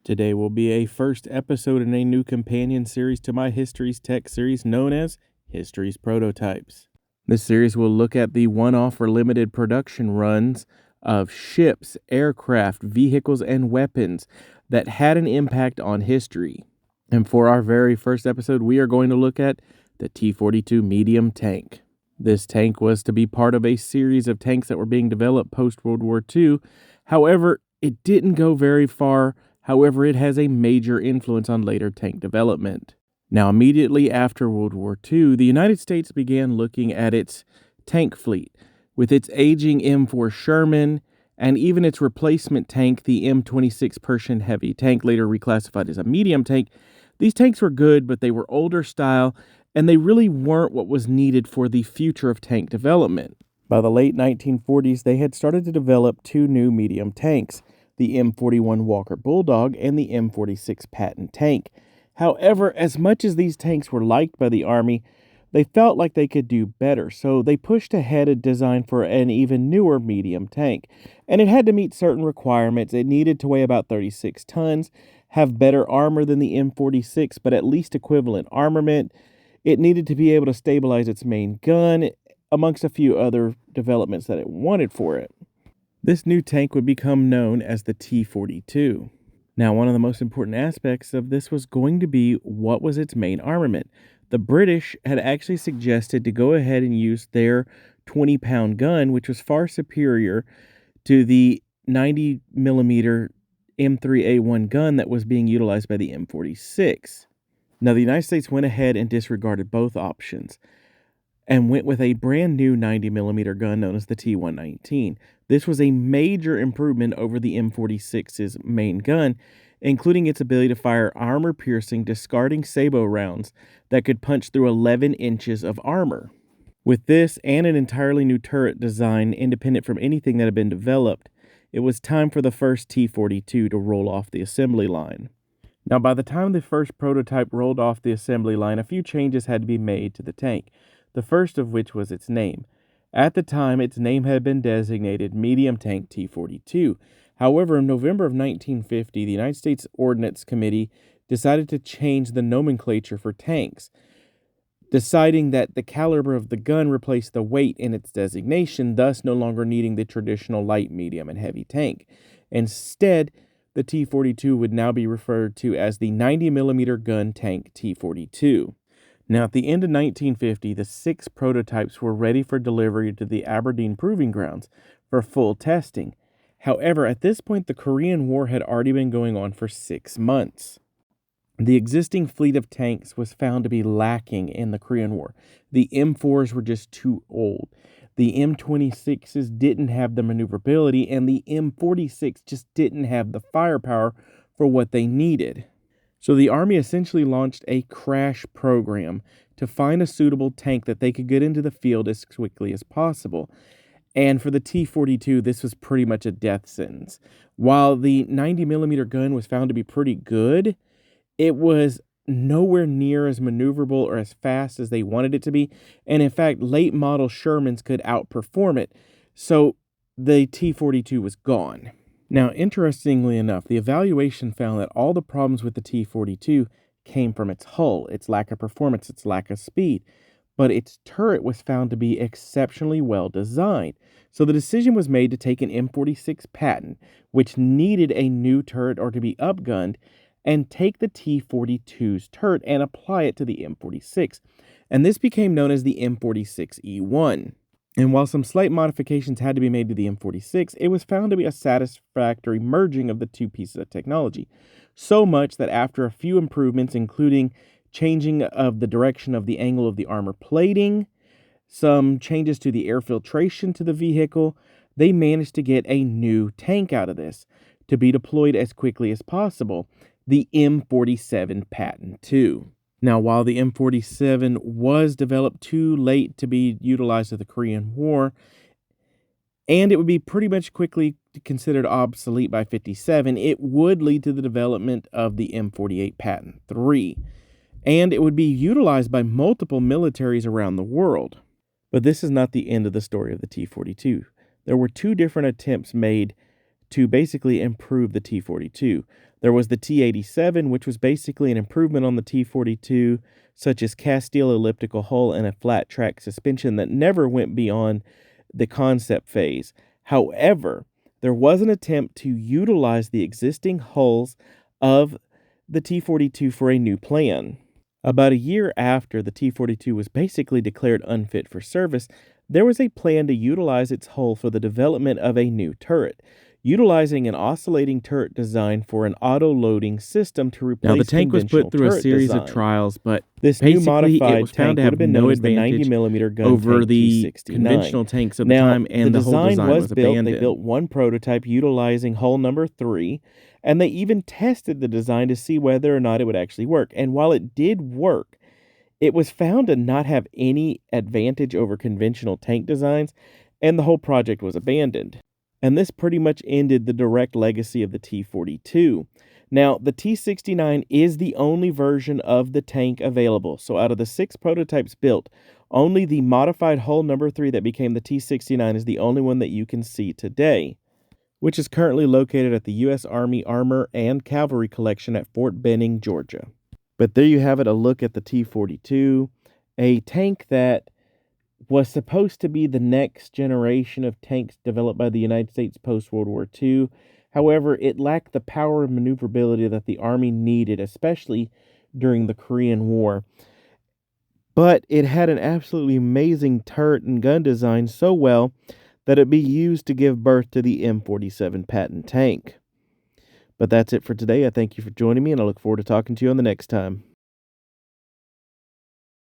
Today will be a first episode in a new companion series to my Histories tech series known as Histories Prototypes. This series will look at the one-off or limited production runs of ships, aircraft, vehicles, and weapons that had an impact on history. And for our very first episode, we are going to look at the T42 medium tank. This tank was to be part of a series of tanks that were being developed post-World War II. However, it didn't go very far. However, it has a major influence on later tank development. Now, immediately after World War II, the United States began looking at its tank fleet. With its aging M4 Sherman and even its replacement tank, the M46 Patton heavy tank, later reclassified as a medium tank, these tanks were good, but they were older style, and they really weren't what was needed for the future of tank development. By the late 1940s, they had started to develop two new medium tanks, the M41 Walker Bulldog and the M46 Patton tank. However, as much as these tanks were liked by the Army, they felt like they could do better, so they pushed ahead a design for an even newer medium tank. And it had to meet certain requirements. It needed to weigh about 36 tons, have better armor than the M46, but at least equivalent armament. It needed to be able to stabilize its main gun, amongst a few other developments that it wanted for it. This new tank would become known as the T42. Now, one of the most important aspects of this was going to be what was its main armament. The British had actually suggested to go ahead and use their 20-pound gun, which was far superior to the 90mm M3A1 gun that was being utilized by the M46. Now, the United States went ahead and disregarded both options and went with a brand new 90mm gun known as the T119. This was a major improvement over the M46's main gun, including its ability to fire armor-piercing, discarding sabot rounds that could punch through 11 inches of armor. With this and an entirely new turret design independent from anything that had been developed, it was time for the first T42 to roll off the assembly line. Now, by the time the first prototype rolled off the assembly line, a few changes had to be made to the tank, the first of which was its name. At the time, its name had been designated Medium Tank T42. However, in November of 1950, the United States Ordnance Committee decided to change the nomenclature for tanks, deciding that the caliber of the gun replaced the weight in its designation, thus no longer needing the traditional light, medium, and heavy tank. Instead, the T42 would now be referred to as the 90mm gun tank T42. Now, at the end of 1950, the 6 prototypes were ready for delivery to the Aberdeen Proving Grounds for full testing. However, at this point, the Korean War had already been going on for 6 months. The existing fleet of tanks was found to be lacking in the Korean War. The M4s were just too old. The M26s didn't have the maneuverability, and the M46 just didn't have the firepower for what they needed. So the Army essentially launched a crash program to find a suitable tank that they could get into the field as quickly as possible. And for the T42, this was pretty much a death sentence. While the 90mm gun was found to be pretty good, it was nowhere near as maneuverable or as fast as they wanted it to be. And in fact, late model Shermans could outperform it. So the T42 was gone. Now, interestingly enough, the evaluation found that all the problems with the T42 came from its hull, its lack of performance, its lack of speed, but its turret was found to be exceptionally well designed. So the decision was made to take an M46 Patton, which needed a new turret or to be upgunned, and take the T42's turret and apply it to the M46. And this became known as the M46E1. And while some slight modifications had to be made to the M46, it was found to be a satisfactory merging of the two pieces of technology. So much that after a few improvements, including changing of the direction of the angle of the armor plating, some changes to the air filtration to the vehicle, they managed to get a new tank out of this to be deployed as quickly as possible, the M47 Patton II. Now, while the M47 was developed too late to be utilized in the Korean War, and it would be pretty much quickly considered obsolete by 57, it would lead to the development of the M48 Patton III, and it would be utilized by multiple militaries around the world. But this is not the end of the story of the T42. There were 2 different attempts made to basically improve the T42. There was the T87, which was basically an improvement on the T42, such as cast steel elliptical hull and a flat track suspension that never went beyond the concept phase. However, there was an attempt to utilize the existing hulls of the T42 for a new plan. About a year after the T42 was basically declared unfit for service, there was a plan to utilize its hull for the development of a new turret, utilizing an oscillating turret design for an auto-loading system to replace Now, the tank was put through a series design. of trials, but This new basically modified it was tank found to would have have been no known as the advantage 90mm gun over tank the T69. conventional tanks of the Now, time, and the whole design was built. abandoned. They built one prototype utilizing hull number 3, and they even tested the design to see whether or not it would actually work. And while it did work, it was found to not have any advantage over conventional tank designs, and the whole project was abandoned. And this pretty much ended the direct legacy of the T42. Now, the T69 is the only version of the tank available. So out of the 6 prototypes built, only the modified hull number 3 that became the T69 is the only one that you can see today, which is currently located at the U.S. Army Armor and Cavalry Collection at Fort Benning, Georgia. But there you have it, a look at the T42, a tank that was supposed to be the next generation of tanks developed by the United States post-World War II. However, it lacked the power and maneuverability that the Army needed, especially during the Korean War. But it had an absolutely amazing turret and gun design so well that it be used to give birth to the M47 Patton tank. But that's it for today. I thank you for joining me, and I look forward to talking to you on the next time.